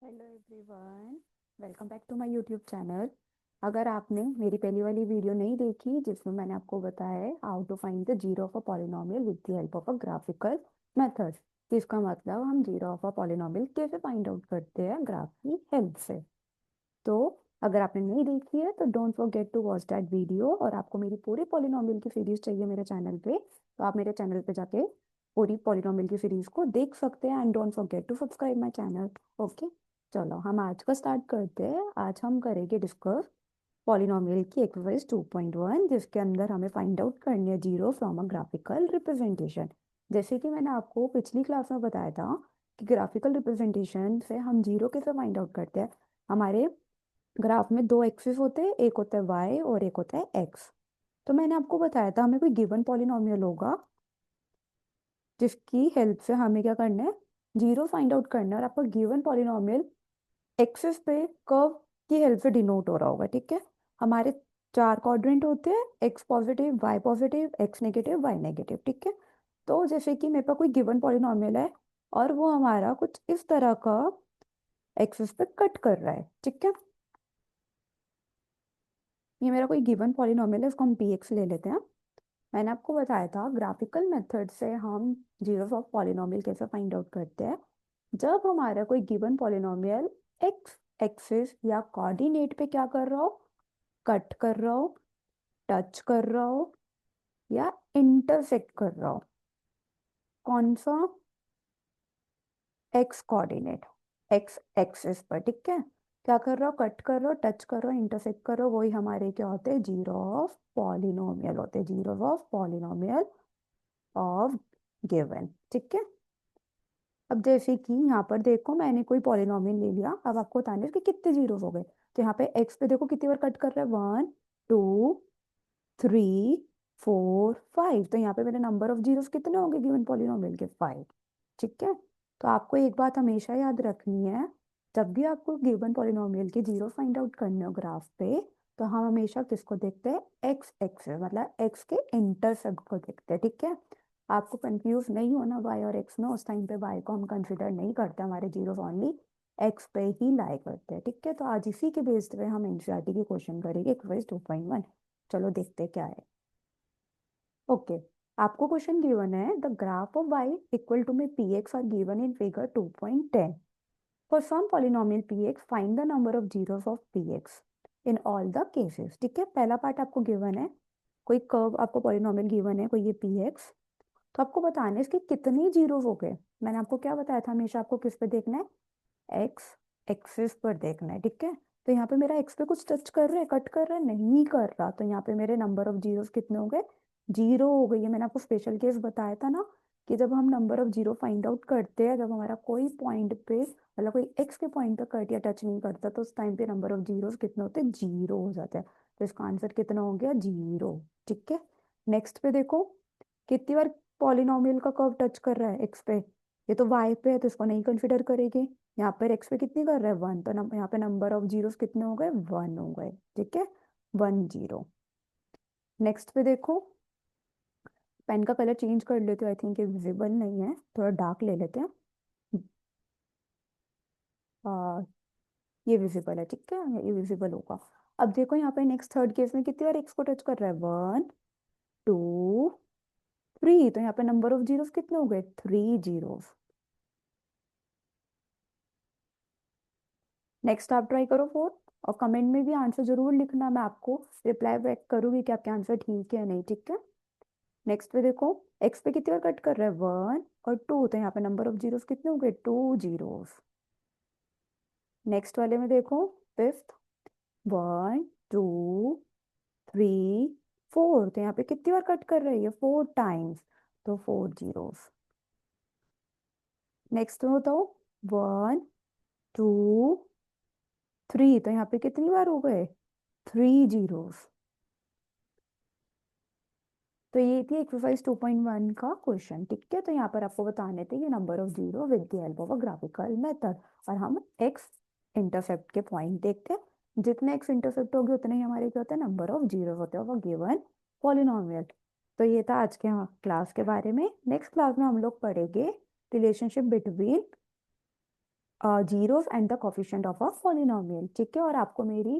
Hello everyone, welcome back to my YouTube channel. अगर आपने मेरी पहली वाली वीडियो नहीं देखी जिसमें मैंने आपको बताया है how to find the zero of a polynomial with the help of a graphical method, जिसका मतलब हम जीरो ऑफ अ पॉलिनोमियल कैसे फाइंड आउट करते हैं ग्राफ की हेल्प से। तो अगर आपने नहीं देखी है तो don't forget to watch that video. और आपको मेरी पूरी पॉलिनोमियल की सीरीज चाहिए मेरे चैनल पे, तो आप मेरे चैनल पे जाके पूरी पॉलिनोमियल की सीरीज को देख सकते हैं। And don't forget to subscribe my channel. Okay, चलो हम आज का स्टार्ट करते हैं। आज हम करेंगे डिस्कस पॉलिनोमियल की एक्सरसाइज 2.1, जिसके अंदर हमें फाइंड आउट करनी है zero from a graphical representation. जैसे कि मैंने आपको पिछली क्लास में बताया था कि ग्राफिकल रिप्रेजेंटेशन से हम जीरो कैसे फाइंड आउट करते हैं। हमारे ग्राफ में दो एक्सिस होते हैं, एक होता है वाई और एक होता है एक्स। तो मैंने आपको बताया था हमें कोई गिवन पॉलिनोमियल होगा जिसकी हेल्प से हमें क्या करना है, जीरो फाइंड आउट करना है। और आपका गिवन पॉलिनोमियल एक्सिस पे कर्व की हेल्प से डिनोट हो रहा होगा, ठीक है। हमारे चार क्वाड्रेंट होते हैं, X positive, X negative, Y negative, ठीक है। तो जैसे कि मेरे पास कोई गिवन पॉलिनोमियल है और वो हमारा कुछ इस तरह का एक्सिस पे कट कर रहा है, ठीक है। ये मेरा कोई गिवन पॉलिनोमियल है, इसको हम पी एक्स ले लेते हैं। मैंने आपको बताया था ग्राफिकल मेथड से हम जीरोस ऑफ पॉलिनोमियल कैसे फाइंड आउट करते हैं। जब हमारा कोई गिवन पॉलिनोमियल एक्स एक्सिस या कोऑर्डिनेट पे क्या कर रहा हो, कट कर रहा हो, टच कर रहा हो या इंटरसेक्ट कर रहा हो। कौन सा? एक्स कोऑर्डिनेट, एक्स एक्सिस पर, ठीक है। क्या कर रहा हो, कट कर रहा हो, टच कर रहा हो, इंटरसेक्ट कर रहा हो, वही हमारे क्या होते हैं, जीरो ऑफ पॉलिनोमियल होते हैं, zero of polynomial of given, ठीक है। अब जैसे कि यहाँ पर देखो मैंने कोई पॉलिनोमियल ले लिया, अब आपको बताना है कि कितने जीरो हो गए। तो यहाँ पे एक्स पे देखो कितनी बार कट कर रहा है, 1 2 3 4 5। तो यहाँ पे मेरे नंबर ऑफ जीरोस कितने होंगे गिवन पॉलिनोमियल के, 5, ठीक है। तो आपको एक बात हमेशा याद रखनी है, जब भी आपको गिवन पॉलिनोमियल के जीरो फाइंड आउट करने हो ग्राफ पे, तो हम हमेशा किसको देखते हैं, एक्स एक्सिस, मतलब एक्स के इंटरसेप्ट को देखते हैं, ठीक है। आपको कंफ्यूज नहीं होना वाई और एक्स में, उस टाइम पे वाई को हम कंसिडर नहीं करते, हमारे जीरो ओनली एक्स पे ही लाई करते हैं, ठीक है। तो आज इसी के बेस्ड पे हम एनसीईआरटी के क्वेश्चन करेंगे एक्सरसाइज 2.1। चलो देखते हैं क्या है। ओके, आपको क्वेश्चन गिवन है, the graph of Y equal to में P X are given in figure 2.10। For some polynomial P X find the number of zeros of P X in all the cases, ठीक है। पहला part आपको given है, कोई curve आपको polynomial given है, कोई ये पी एक्स। तो आपको बताना है इसके कितने जीरो हो गए। मैंने आपको क्या बताया था, हमेशा आपको किस पे देखना है, एक्स एक्सिस पर देखना है, ठीक है। तो यहाँ पे मेरा एक्स पे कुछ टच कर रहा है, कट कर रहा है, नहीं कर रहा, तो यहाँ पे मेरे नंबर ऑफ जीरोस कितने हो गए, जीरो हो गई है। मैंने आपको स्पेशल केस बताया था ना कि जब हम number of zero find out करते हैं, जब हमारा कोई पॉइंट पे मतलब कोई एक्स के पॉइंट पे कट या टच नहीं करता, तो उस टाइम पे नंबर ऑफ जीरोस कितने होते हैं, जीरो हो जाता है। तो इसका आंसर कितना हो गया, जीरो, ठीक है। नेक्स्ट पे देखो कितनी बार पॉलिनोमियल का कर्व टच कर रहा है एक्स पे, ये तो वाई पे है तो इसको नहीं कंसिडर करेंगे। यहाँ पर एक्स पे कितनी कर रहा है, 1, तो यहाँ पे नंबर ऑफ जीरोस कितने हो गए, 1 हो गए, ठीक है, 1 0। नेक्स्ट पे देखो, पेन का कलर चेंज कर लेते हो, आई थिंक ये विजिबल नहीं है, थोड़ा डार्क ले लेते हैं। आ, ये विजिबल है, ठीक है, ये विजिबल होगा। अब देखो यहाँ पे नेक्स्ट थर्ड केस में कितनी बार एक्स को टच कर रहा है, 1 2 3, तो यहाँ पे नंबर ऑफ जीरोस कितने हो गए, 3 जीरोस। नेक्स्ट आप ट्राई करो फोर्थ, और कमेंट में भी आंसर जरूर लिखना, मैं आपको रिप्लाई बैक करूंगी कि आपके आंसर ठीक है या नहीं, ठीक है। नेक्स्ट पे देखो, एक्स पे कितनी बार कट कर रहा है, 1 और 2, तो यहाँ पे नंबर ऑफ जीरोस कितने हो गए, 2 जीरोस। नेक्स्ट वाले में देखो, फिफ्थ, 1 2 3 4, तो यहाँ पे कितनी बार कट कर रही है, 4 टाइम्स, तो 4 जीरोस। नेक्स्ट में बताओ, 1 2 3, तो यहाँ पे कितनी बार हो गए, 3 जीरोस। तो ये थी एक्सरसाइज 2.1 का क्वेश्चन, ठीक है। तो यहाँ पर आपको बताने थे कि number of zero with the help of a graphical method, और हम एक्स इंटरसेप्ट के पॉइंट देखते हैं। जितने एक्स इंटरसेप्ट होंगे उतने ही हमारे क्या होते हैं, नंबर ऑफ जीरो होते हैं गिवन पॉलिनोमियल। तो ये था आज के क्लास के बारे में। नेक्स्ट क्लास में हम लोग पढ़ेंगे relationship between zeros and the coefficient of a polynomial, ठीक है। और आपको मेरी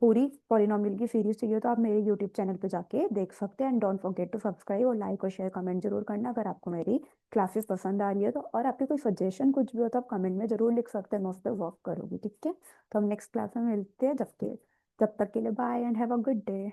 पूरी पॉलिनोमियल की सीरीज चाहिए तो आप मेरे यूट्यूब चैनल पे जाके देख सकते हैं। And don't forget to subscribe और लाइक और शेयर कमेंट जरूर करना अगर आपको मेरी क्लासेस पसंद आ रही है तो। और आपके कोई सजेशन कुछ भी हो तो आप कमेंट में जरूर लिख सकते हैं, मैं उस पर वर्क करूंगी, ठीक है। तो हम नेक्स्ट क्लास में मिलते हैं, जब तक के लिए bye and have a good day.